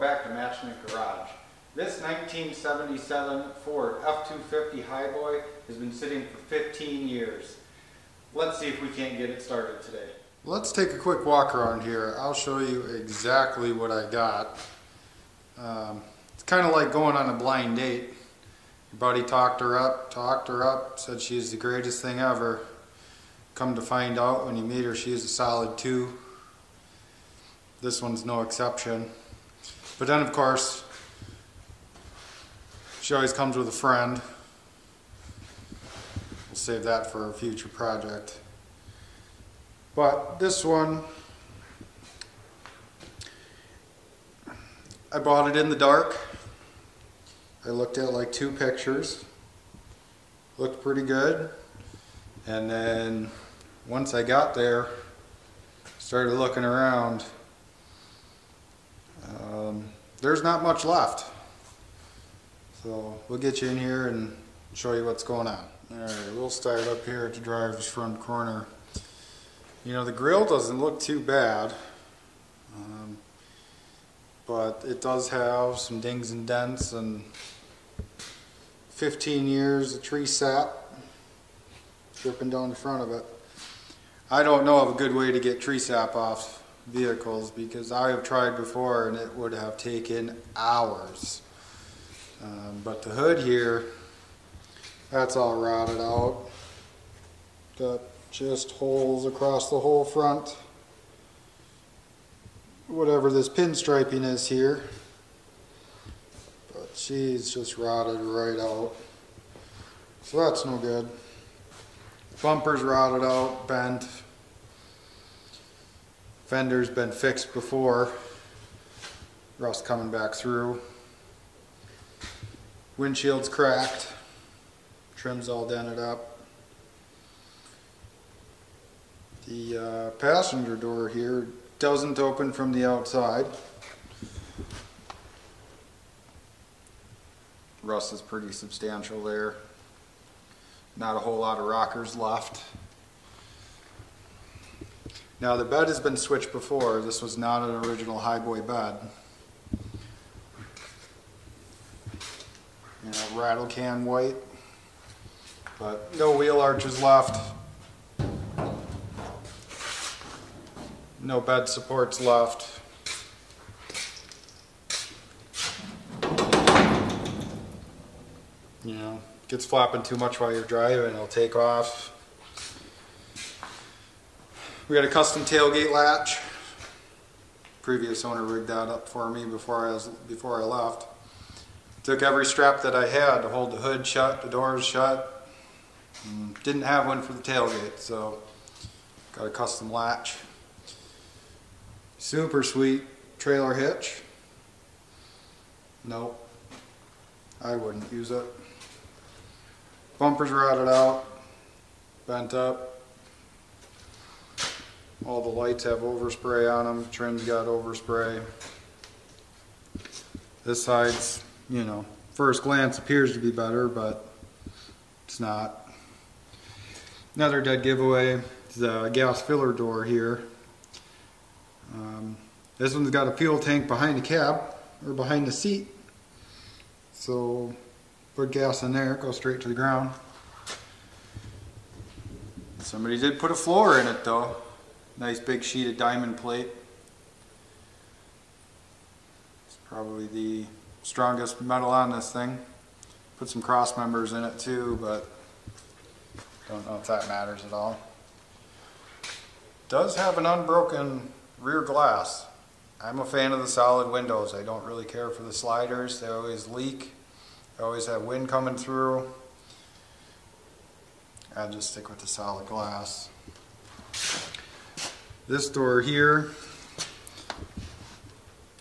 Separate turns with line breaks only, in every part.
back to Matchnik Garage. This 1977 Ford F250 Highboy has been sitting for 15 years. Let's see if we can't get it started today.
Let's take a quick walk around here. I'll show you exactly what I got. It's kind of like going on a blind date. Your buddy talked her up, said she's the greatest thing ever. Come to find out, when you meet her, she is a solid 2. This one's no exception. But then, of course, she always comes with a friend. We'll save that for a future project. But this one, I bought it in the dark. I looked at like 2 pictures. Looked pretty good. And then once I got there, started looking around. There's not much left. So we'll get you in here and show you what's going on. Alright, we'll start up here at the driver's front corner. You know, the grill doesn't look too bad, but it does have some dings and dents and 15 years of tree sap dripping down the front of it. I don't know of a good way to get tree sap off vehicles because I have tried before and it would have taken hours. But the hood here, that's all rotted out. Got just holes across the whole front. Whatever this pinstriping is here. But she's just rotted right out. So that's no good. Bumper's rotted out, bent. Fender's been fixed before. Rust coming back through. Windshield's cracked. Trim's all dented up. The passenger door here doesn't open from the outside. Rust is pretty substantial there. Not a whole lot of rockers left. Now the bed has been switched before. This was not an original Highboy bed. You know, rattle can white, but no wheel arches left. No bed supports left. You know, gets flapping too much while you're driving, it'll take off. We got a custom tailgate latch. Previous owner rigged that up for me before I left. Took every strap that I had to hold the hood shut, the doors shut. Didn't have one for the tailgate, so got a custom latch. Super sweet trailer hitch. Nope, I wouldn't use it. Bumper's rotted out, bent up. All the lights have overspray on them. Trim's got overspray. This side's, you know, first glance appears to be better, but it's not. Another dead giveaway is the gas filler door here. This one's got a fuel tank behind the cab, or behind the seat. So put gas in there, go straight to the ground. Somebody did put a floor in it though. Nice big sheet of diamond plate. It's probably the strongest metal on this thing. Put some cross members in it too, but don't know if that matters at all. Does have an unbroken rear glass. I'm a fan of the solid windows. I don't really care for the sliders. They always leak. They always have wind coming through. I'll just stick with the solid glass. This door here,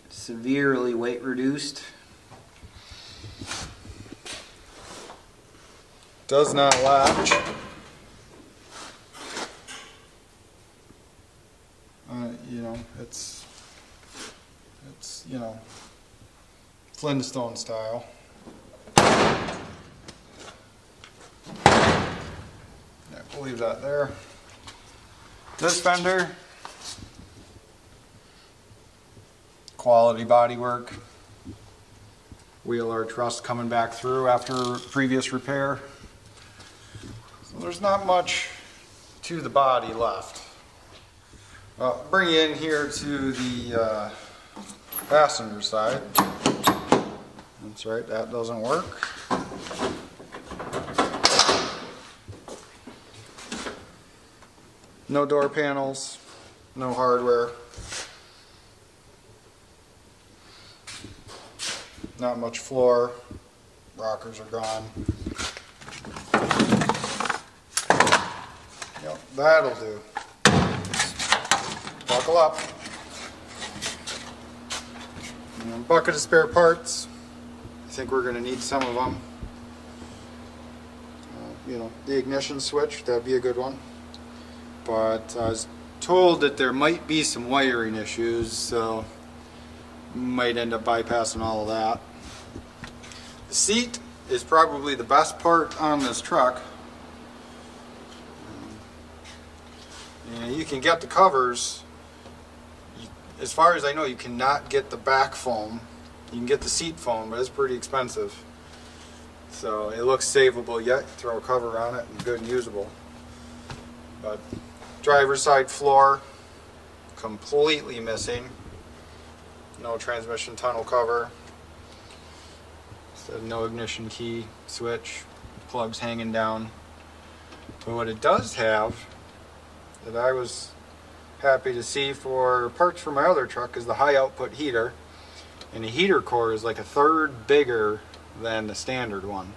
severely weight reduced. Does not latch. You know, it's you know, Flintstone style. Yeah, we'll leave that there. This fender, quality bodywork. wheel arch rust coming back through after previous repair. So there's not much to the body left. Bring you in here to the passenger side. That's right, that doesn't work. No door panels, no hardware. Not much floor. Rockers are gone. Yep, that'll do. Buckle up. And bucket of spare parts. I think we're going to need some of them. You know, the ignition switch, that'd be a good one. But I was told that there might be some wiring issues, so might end up bypassing all of that. The seat is probably the best part on this truck. And you can get the covers. As far as I know, you cannot get the back foam. You can get the seat foam, but it's pretty expensive. So it looks savable yet. Throw a cover on it and good and usable. But driver's side floor, completely missing. No transmission tunnel cover. So no ignition key switch. Plugs hanging down. But what it does have, that I was happy to see for parts for my other truck, is the high output heater. And the heater core is like a third bigger than the standard one.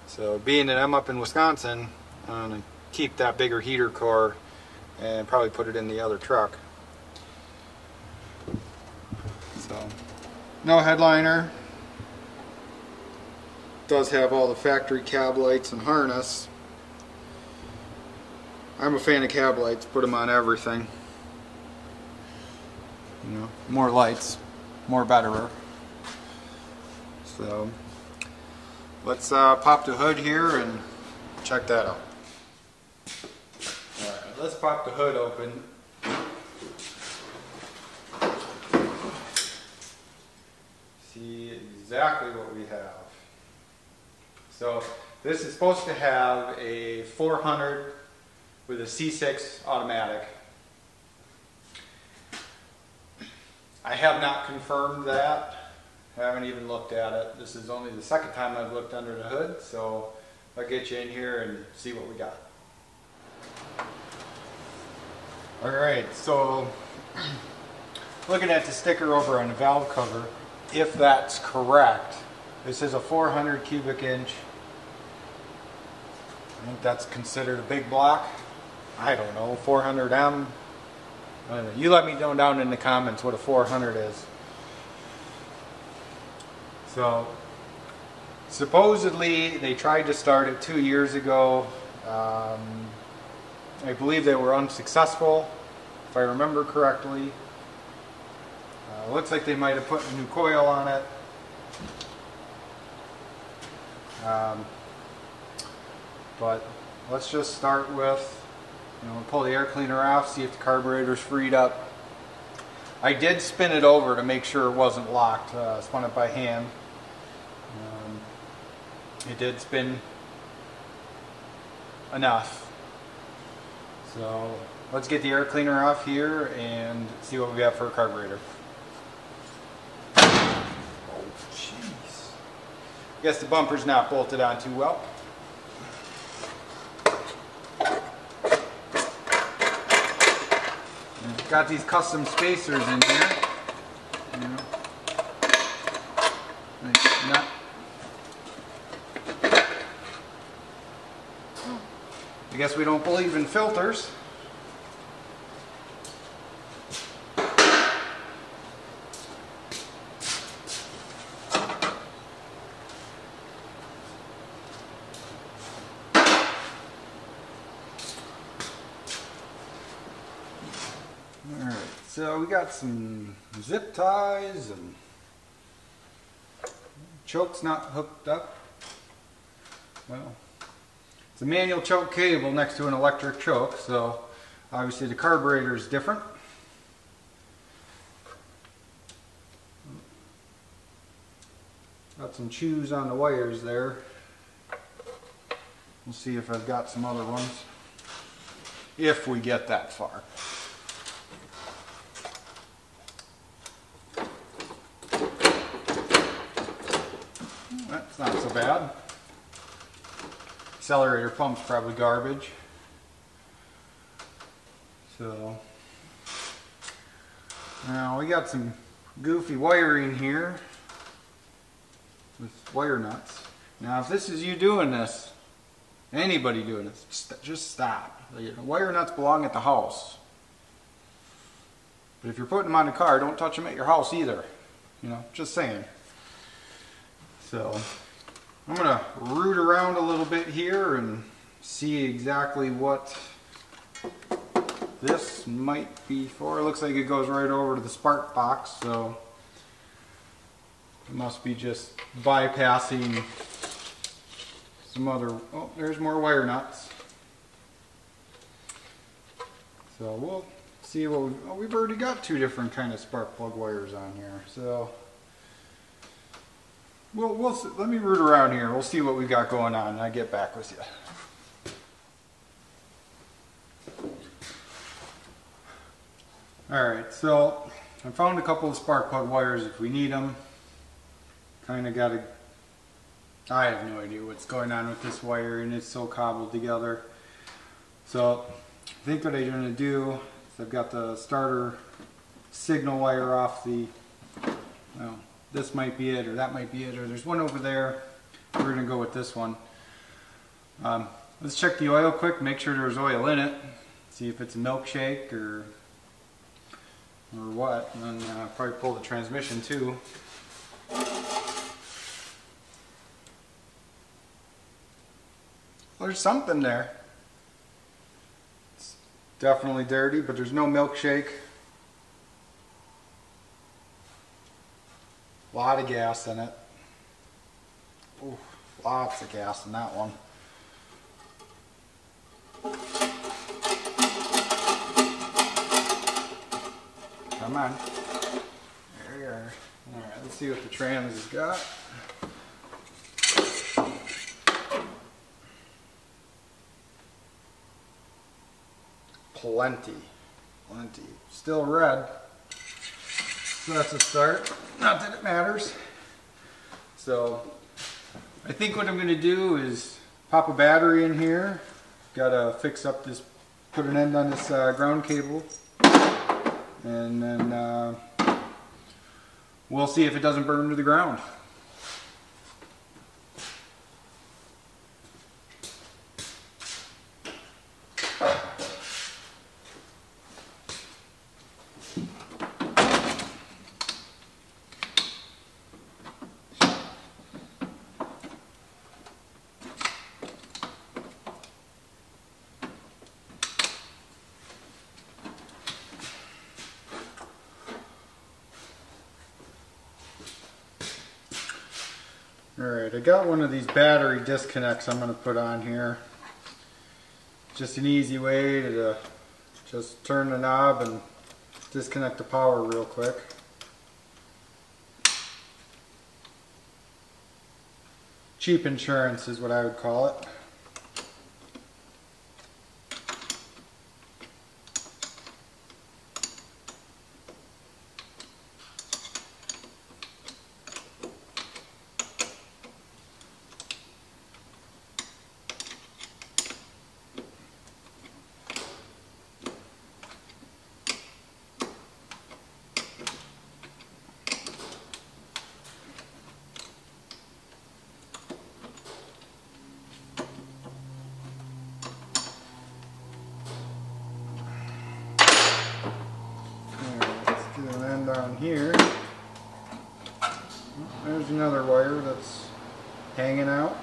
So being that I'm up in Wisconsin, I'm going to keep that bigger heater core and probably put it in the other truck. So, no headliner. Does have all the factory cab lights and harness. I'm a fan of cab lights, put them on everything. You know, more lights, more betterer. So, let's pop the hood here and check that out. Alright, let's pop the hood open. See exactly what we have. So this is supposed to have a 400 with a C6 automatic. I have not confirmed that. I haven't even looked at it. This is only the second time I've looked under the hood, so I'll get you in here and see what we got. Alright, so looking at the sticker over on the valve cover, if that's correct, this is a 400 cubic inch. I think that's considered a big block. I don't know, 400M. I don't know. You let me know down in the comments what a 400 is. So, supposedly they tried to start it 2 years ago. I believe they were unsuccessful, if I remember correctly. Looks like they might have put a new coil on it. But let's just start with, pull the air cleaner off, see if the carburetor's freed up. I did spin it over to make sure it wasn't locked. Spun it by hand. It did spin enough. So let's get the air cleaner off here and see what we got for a carburetor. Oh, jeez. Guess the bumper's not bolted on too well. Got these custom spacers in here. I guess we don't believe in filters. Alright, so we got some zip ties and choke's not hooked up. Well, it's a manual choke cable next to an electric choke, so obviously the carburetor is different. Got some chews on the wires there. We'll see if I've got some other ones. If we get that far. That's not so bad. Accelerator pump's probably garbage. So now we got some goofy wiring here with wire nuts. Now if this is you doing this, anybody doing this, just stop. Wire nuts belong at the house. But if you're putting them on the car, don't touch them at your house either. You know, just saying. So I'm gonna root around a little bit here and see exactly what this might be for. It looks like it goes right over to the spark box, so it must be just bypassing some other. Oh, there's more wire nuts. So we'll see what we've already got 2 different kind of spark plug wires on here. So let me root around here. We'll see what we've got going on, and I'll get back with you. Alright, so I found a couple of spark plug wires if we need them. Kind of got to, I have no idea what's going on with this wire, and it's so cobbled together. So I think what I'm going to do is I've got the starter signal wire off the, well, this might be it, or that might be it, or there's one over there. We're going to go with this one. Let's check the oil quick, make sure there's oil in it, see if it's a milkshake or what, and then probably pull the transmission too. There's something there. It's definitely dirty, but there's no milkshake. A lot of gas in it. Ooh, lots of gas in that one. Come on. There we are. Alright, let's see what the trans has got. Plenty. Still red. So that's a start. Not that it matters. So I think what I'm going to do is pop a battery in here. Got to fix up this, put an end on this ground cable. And then we'll see if it doesn't burn to the ground. Alright, I got one of these battery disconnects I'm going to put on here. Just an easy way to just turn the knob and disconnect the power real quick. Cheap insurance is what I would call it. Down here, there's another wire that's hanging out.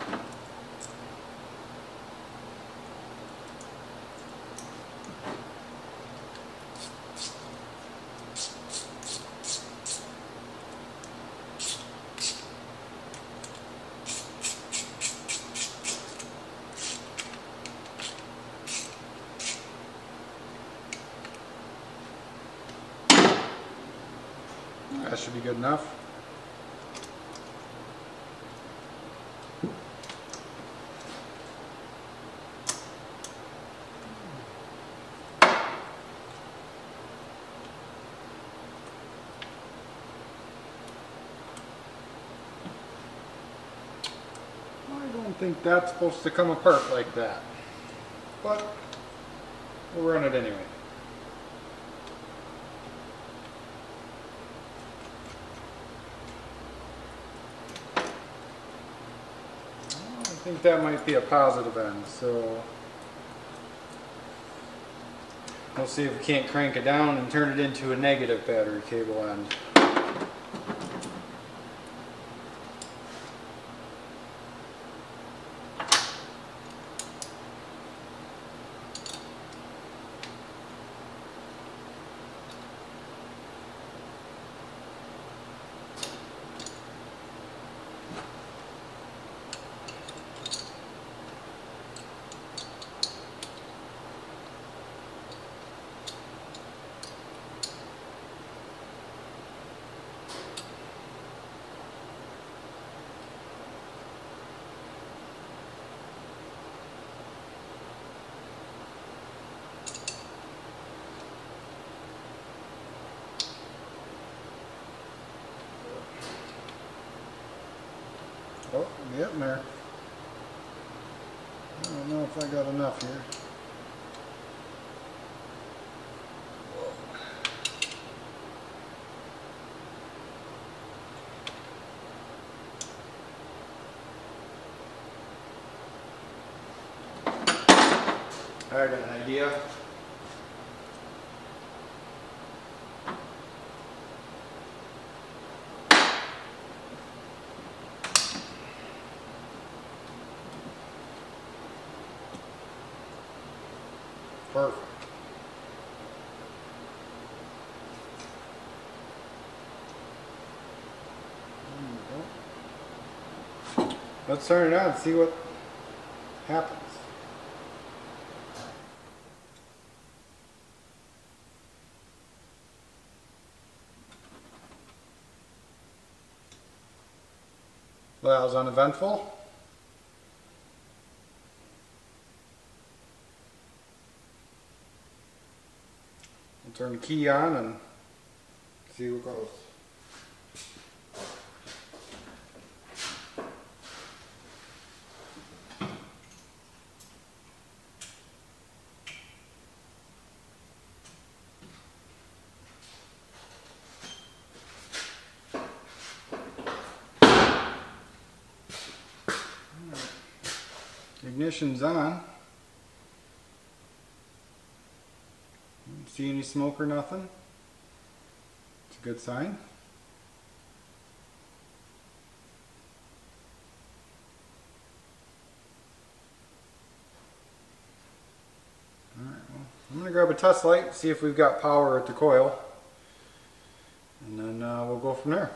That should be good enough. don't think that's supposed to come apart like that, but we'll run it anyway. I think that might be a positive end, so we'll see if we can't crank it down and turn it into a negative battery cable end. Oh, getting there. I don't know if I got enough here. I got an idea. Perfect. Let's turn it on and see what happens. Well, that was uneventful. I'll turn the key on and see what goes. Ignition's on. Don't see any smoke or nothing. It's a good sign. Alright, well, I'm going to grab a test light, see if we've got power at the coil, and then we'll go from there.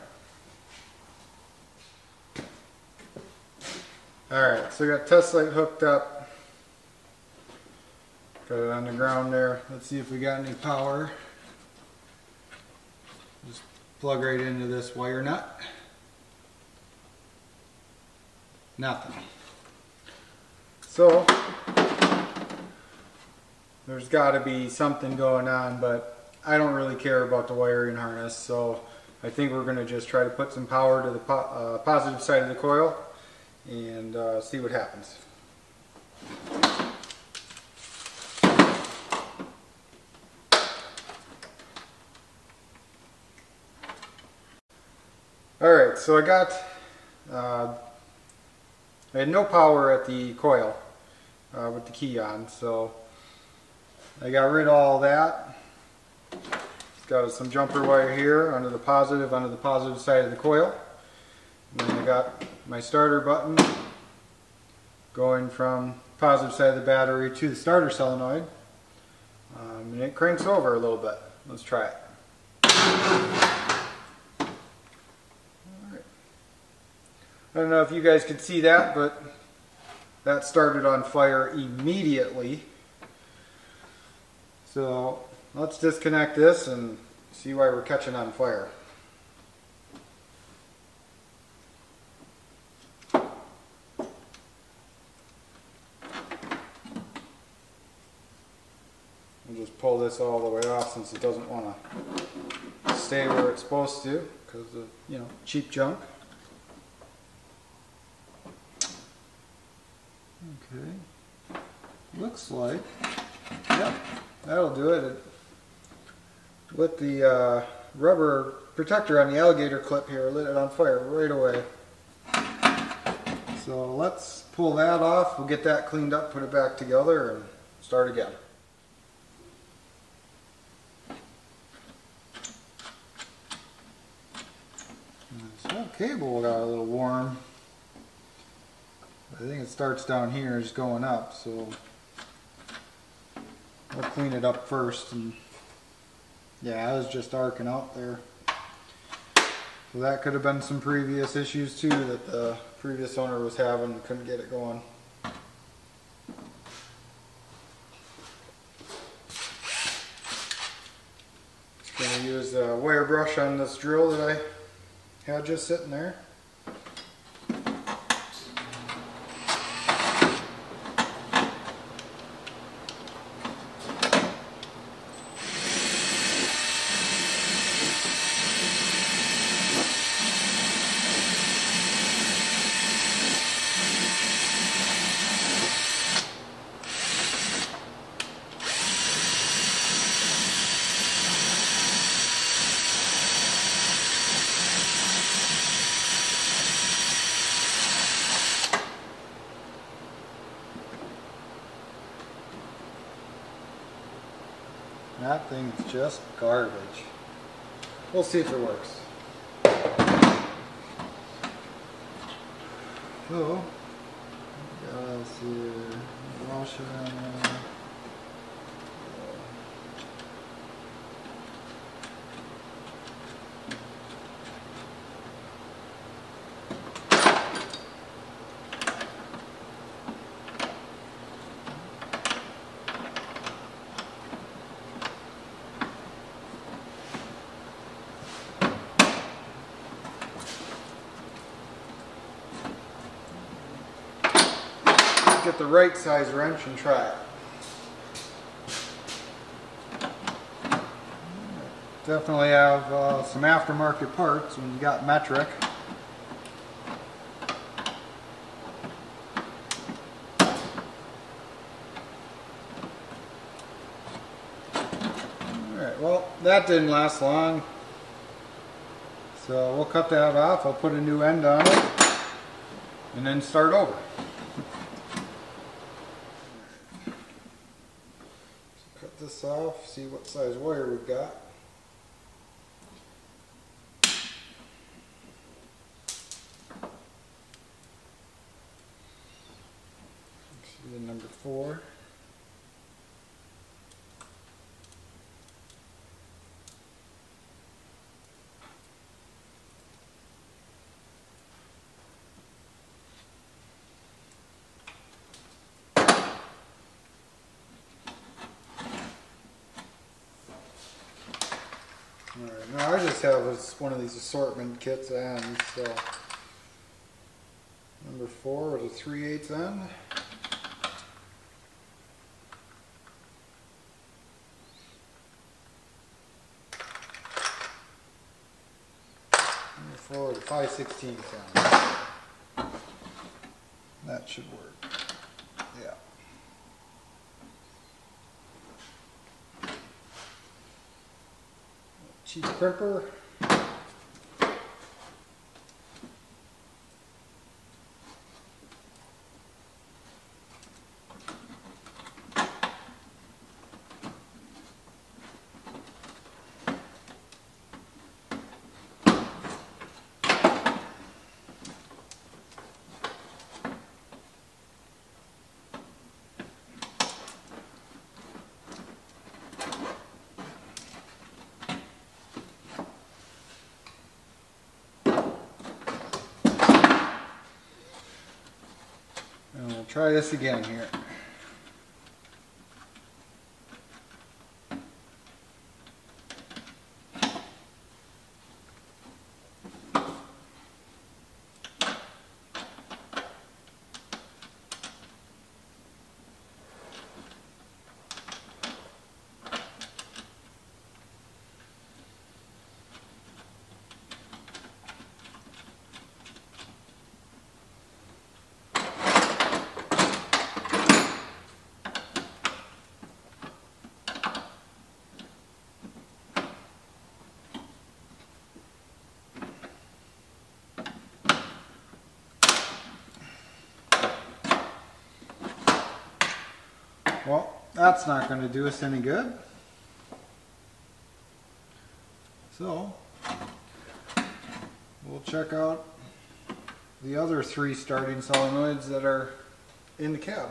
Alright, so I got test light hooked up. Got it on the ground there. Let's see if we got any power. Just plug right into this wire nut. Nothing. So, there's got to be something going on, but I don't really care about the wiring harness, so I think we're going to just try to put some power to the positive side of the coil and see what happens. Alright, so I had no power at the coil with the key on, so I got rid of all that. It's got some jumper wire here onto the positive side of the coil. And then I got my starter button going from positive side of the battery to the starter solenoid, and it cranks over a little bit. Let's try it. Alright. I don't know if you guys could see that, but that started on fire immediately. So let's disconnect this and see why we're catching on fire. We'll just pull this all the way off since it doesn't want to stay where it's supposed to because of, cheap junk. Okay, looks like, yep, that'll do it. Lit the rubber protector on the alligator clip here, lit it on fire right away. So let's pull that off, we'll get that cleaned up, put it back together, and start again. This whole cable got a little warm. I think it starts down here, just going up, so we'll clean it up first. And yeah, it was just arcing out there. So that could have been some previous issues too that the previous owner was having, couldn't get it going. Just going to use a wire brush on this drill that I had just sitting there. That thing's just garbage. We'll see if it works. So, let's see, wash it on. Get the right size wrench and try it. Definitely have some aftermarket parts when you got metric. Alright, well that didn't last long. So we'll cut that off, I'll put a new end on it and then start over. Cut this off, see what size wire we've got. See the number 4. Alright, now I just have one of these assortment kits ends, so number 4 with a 3/8 end. Number 4 with a 5/16 end. That should work. Yeah. Cheap crimper. And we'll try this again here. Well, that's not going to do us any good. So, we'll check out the other 3 starting solenoids that are in the cab.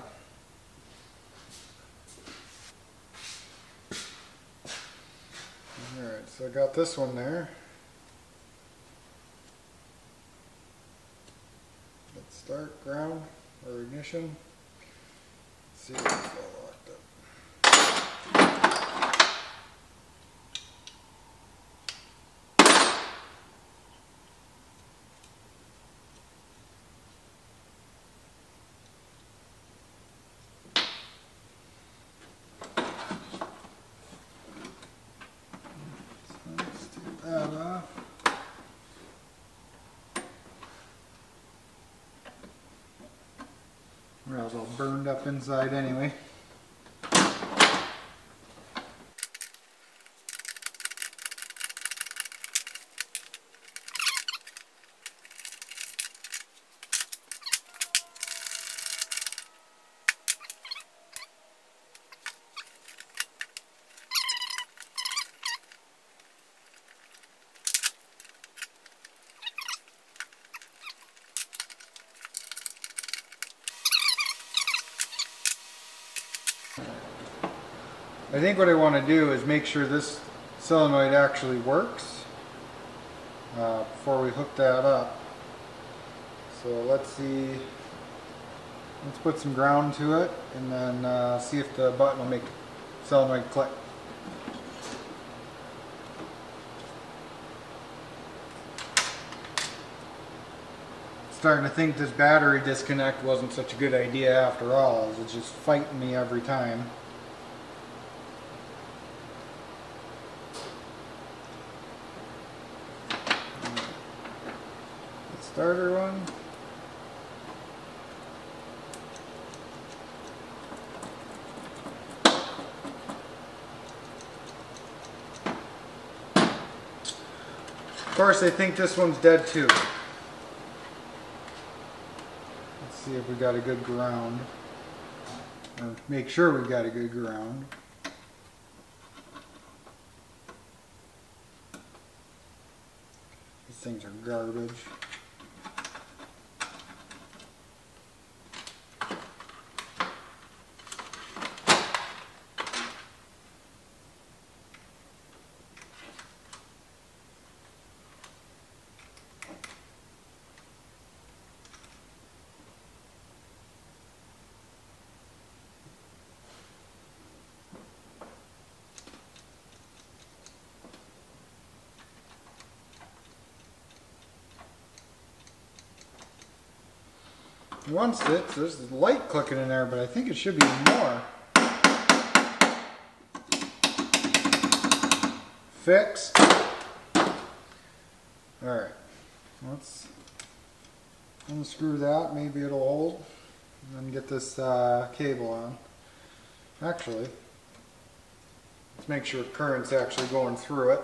Alright, so I got this one there. Let's start, ground, or ignition. Let's see if it's all locked up. Let's take that off. Well, it's all burned up inside anyway. I think what I want to do is make sure this solenoid actually works before we hook that up. So let's see, let's put some ground to it and then see if the button will make the solenoid click. Starting to think this battery disconnect wasn't such a good idea after all, as it's just fighting me every time. Starter one. Of course, I think this one's dead too. Let's see if we got a good ground. Or make sure we've got a good ground. These things are garbage. One sits, there's a light clicking in there, but I think it should be more. Fixed. Alright, let's unscrew that, maybe it'll hold, and then get this cable on. Actually, let's make sure current's actually going through it.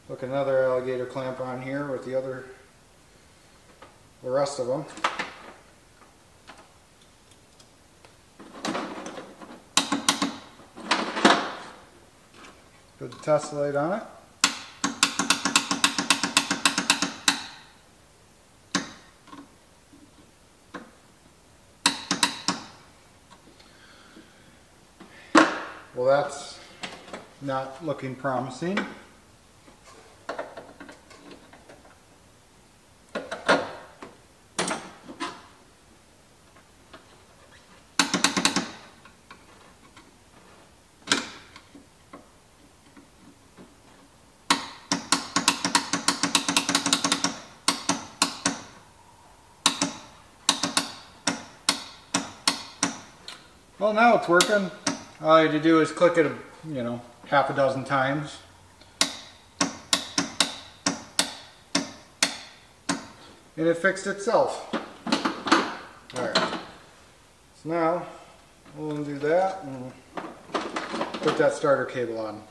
Hook another alligator clamp on here with the rest of them. Put the test light on it. Well, that's not looking promising. Well, now it's working. All I had to do is click it, half a dozen times. And it fixed itself. Alright. So now, we'll do that and put that starter cable on.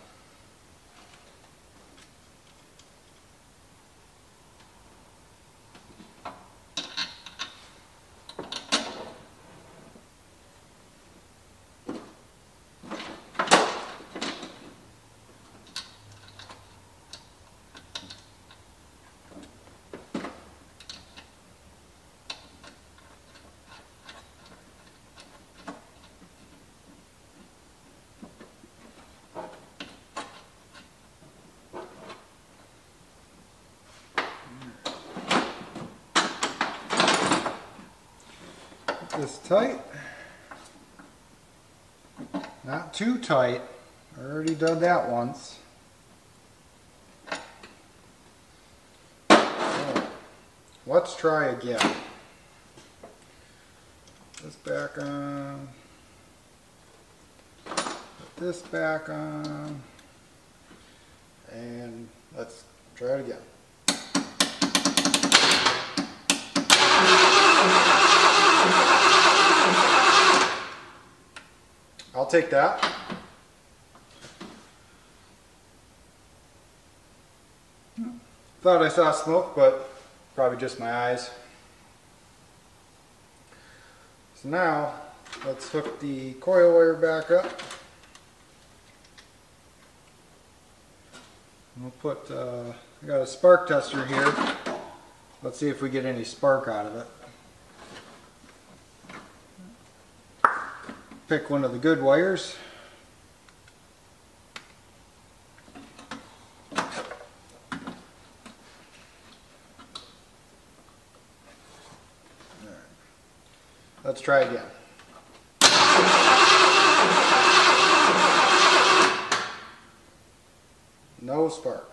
this tight. Not too tight. I already done that once. So, let's try again. This back on. Put this back on. And let's try it again. I'll take that. Thought I saw smoke, but probably just my eyes. So now, let's hook the coil wire back up. We'll put, I got a spark tester here. Let's see if we get any spark out of it. Pick one of the good wires. Let's try again. No spark.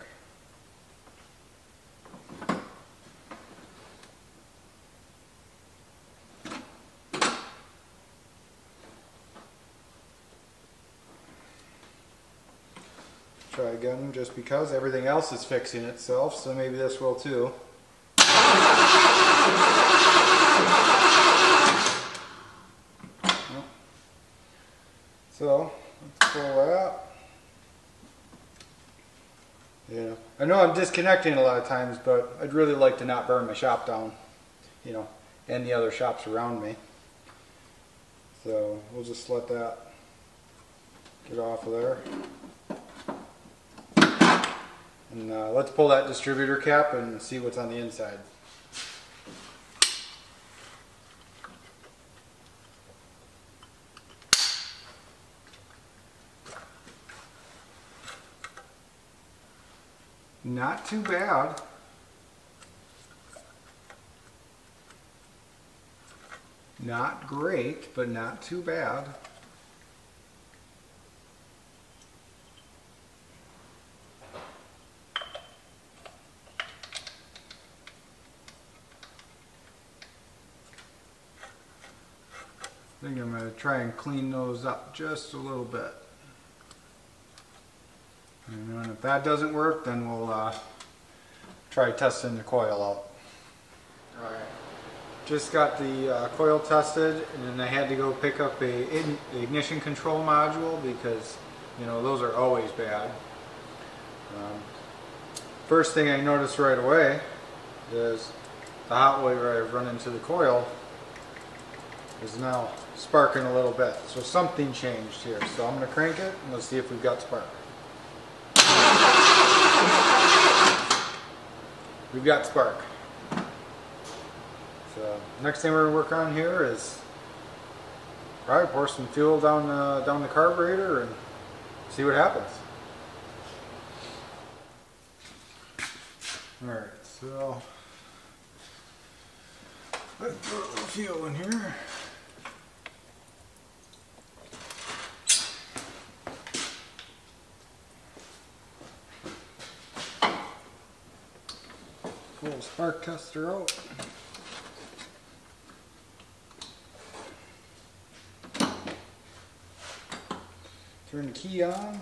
Try again just because everything else is fixing itself, so maybe this will too. So, let's pull that. Yeah, I know I'm disconnecting a lot of times, but I'd really like to not burn my shop down, you know, and the other shops around me. So, we'll just let that get off of there. And let's pull that distributor cap and see what's on the inside. Not too bad. Not great, but not too bad. I think I'm going to try and clean those up just a little bit. And if that doesn't work, then we'll try testing the coil out. Alright, just got the coil tested, and then I had to go pick up the ignition control module because, you know, those are always bad. First thing I noticed right away is the hot wire I've run into the coil is now sparking a little bit. So something changed here. So I'm going to crank it and let's see if we've got spark. We've got spark. So next thing we're going to work on here is probably pour some fuel down the carburetor and see what happens. Alright, so let's put a little fuel in here. Pull the spark tester out. Turn the key on.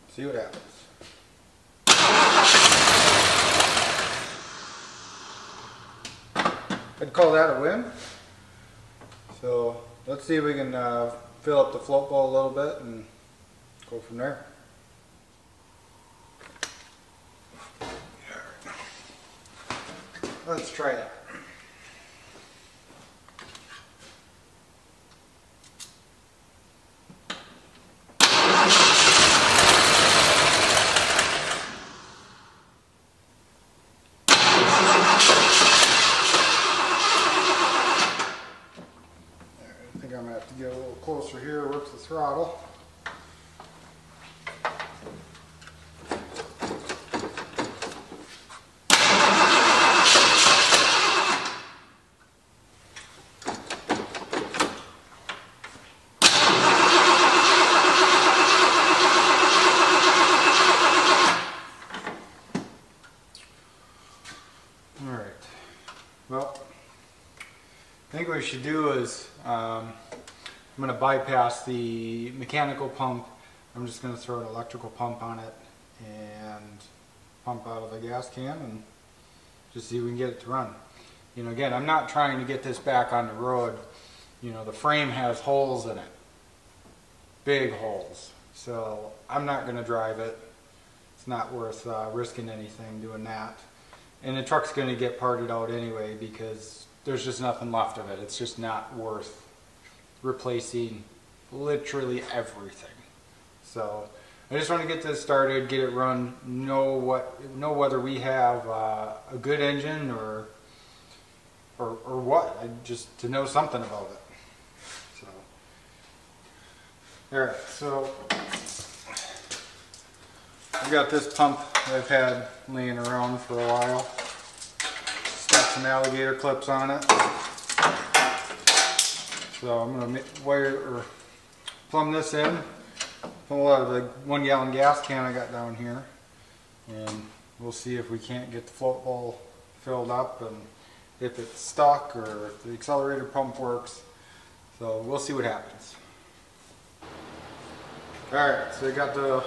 See what happens. I'd call that a win. So let's see if we can fill up the float ball a little bit and go from there. Let's try that. I think I'm going to have to get a little closer here, work the throttle. should do is I'm going to bypass the mechanical pump. I'm just going to throw an electrical pump on it and pump out of the gas can and just see if we can get it to run. You know, again, I'm not trying to get this back on the road. You know, the frame has holes in it, big holes. So I'm not going to drive it. It's not worth risking anything doing that. And the truck's going to get parted out anyway because there's just nothing left of it. It's just not worth replacing literally everything. So I just want to get this started, get it run, know whether we have a good engine or what. Just to know something about it. So, all right. So I got this pump I've had laying around for a while. It's got some alligator clips on it. So I'm going to plumb this in, pull out of the 1 gallon gas can I got down here, and we'll see if we can't get the float bowl filled up and if it's stuck or if the accelerator pump works. So we'll see what happens. Alright, so I got the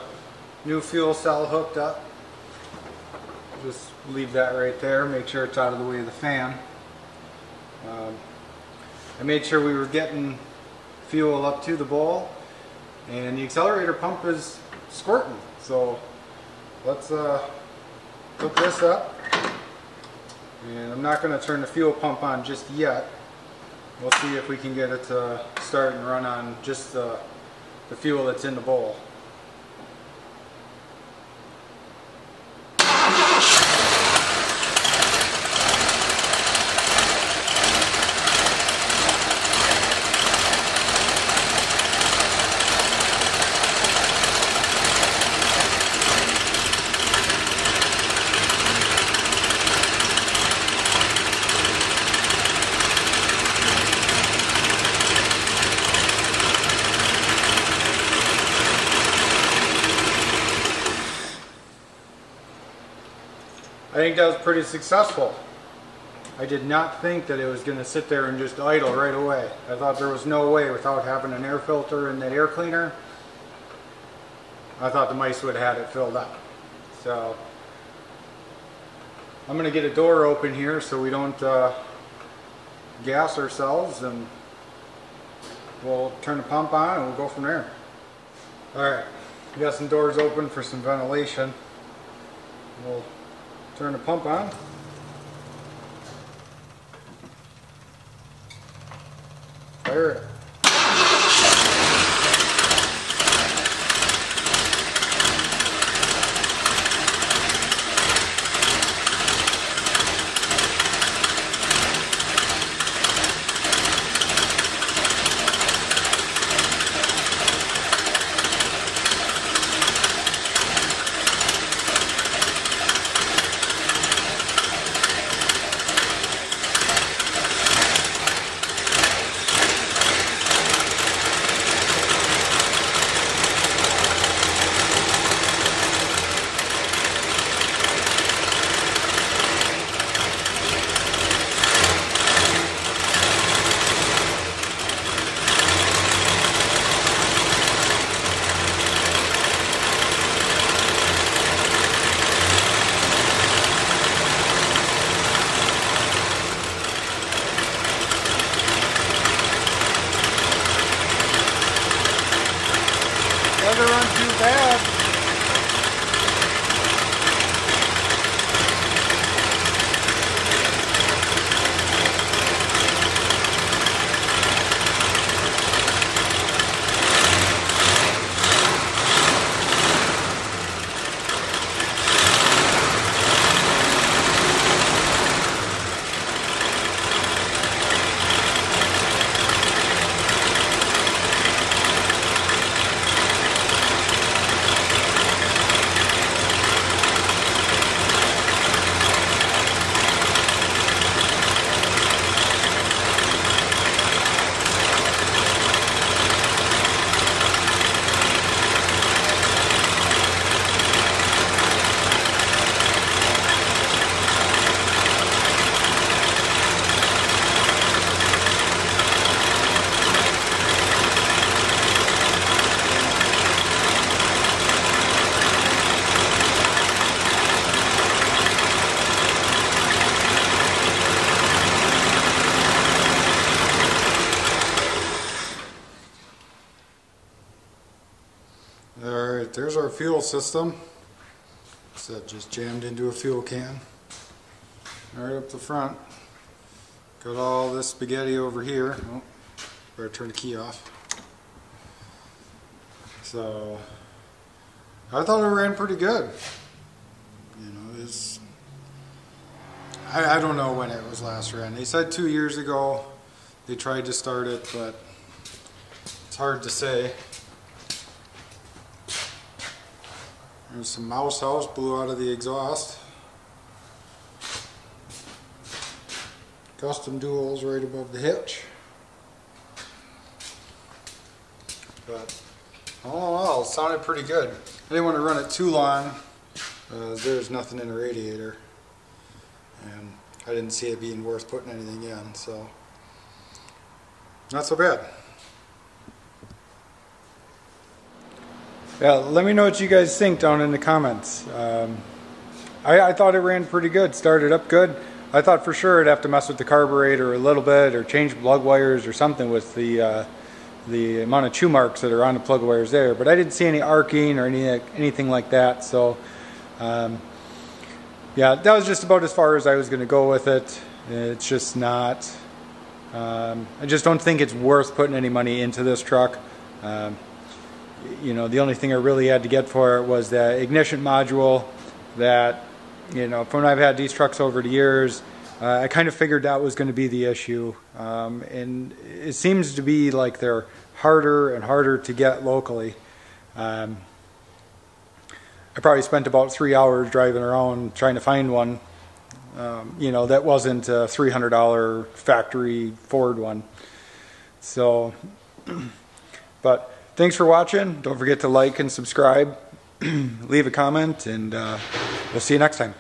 new fuel cell hooked up. Just leave that right there, make sure it's out of the way of the fan. I made sure we were getting fuel up to the bowl, and the accelerator pump is squirting. So let's hook this up, and I'm not going to turn the fuel pump on just yet. We'll see if we can get it to start and run on just the fuel that's in the bowl. I think that was pretty successful. I did not think that it was going to sit there and just idle right away. I thought there was no way without having an air filter and that air cleaner. I thought the mice would have had it filled up. So I'm going to get a door open here so we don't gas ourselves, and we'll turn the pump on and we'll go from there. Alright, we got some doors open for some ventilation. We'll turn the pump on. Fire it. Doesn't run too bad. Alright, there's our fuel system. So just jammed into a fuel can. Right up the front. Got all this spaghetti over here. Oh, better turn the key off. So I thought it ran pretty good. You know, it's I don't know when it was last ran. They said 2 years ago they tried to start it, but it's hard to say. There's some mouse house blew out of the exhaust. Custom duals right above the hitch. But all in all, it sounded pretty good. I didn't want to run it too long. There's nothing in the radiator. And I didn't see it being worth putting anything in, so not so bad. Yeah, let me know what you guys think down in the comments. I thought it ran pretty good, started up good. I thought for sure I'd have to mess with the carburetor a little bit or change plug wires or something with the amount of chew marks that are on the plug wires there. But I didn't see any arcing or anything like that. So yeah, that was just about as far as I was going to go with it. It's just not, I just don't think it's worth putting any money into this truck. You know, the only thing I really had to get for it was the ignition module that, you know, from when I've had these trucks over the years, I kind of figured that was going to be the issue. And it seems to be like they're harder and harder to get locally. I probably spent about 3 hours driving around trying to find one, you know, that wasn't a $300 factory Ford one. So, but thanks for watching. Don't forget to like and subscribe, leave a comment, and we'll see you next time.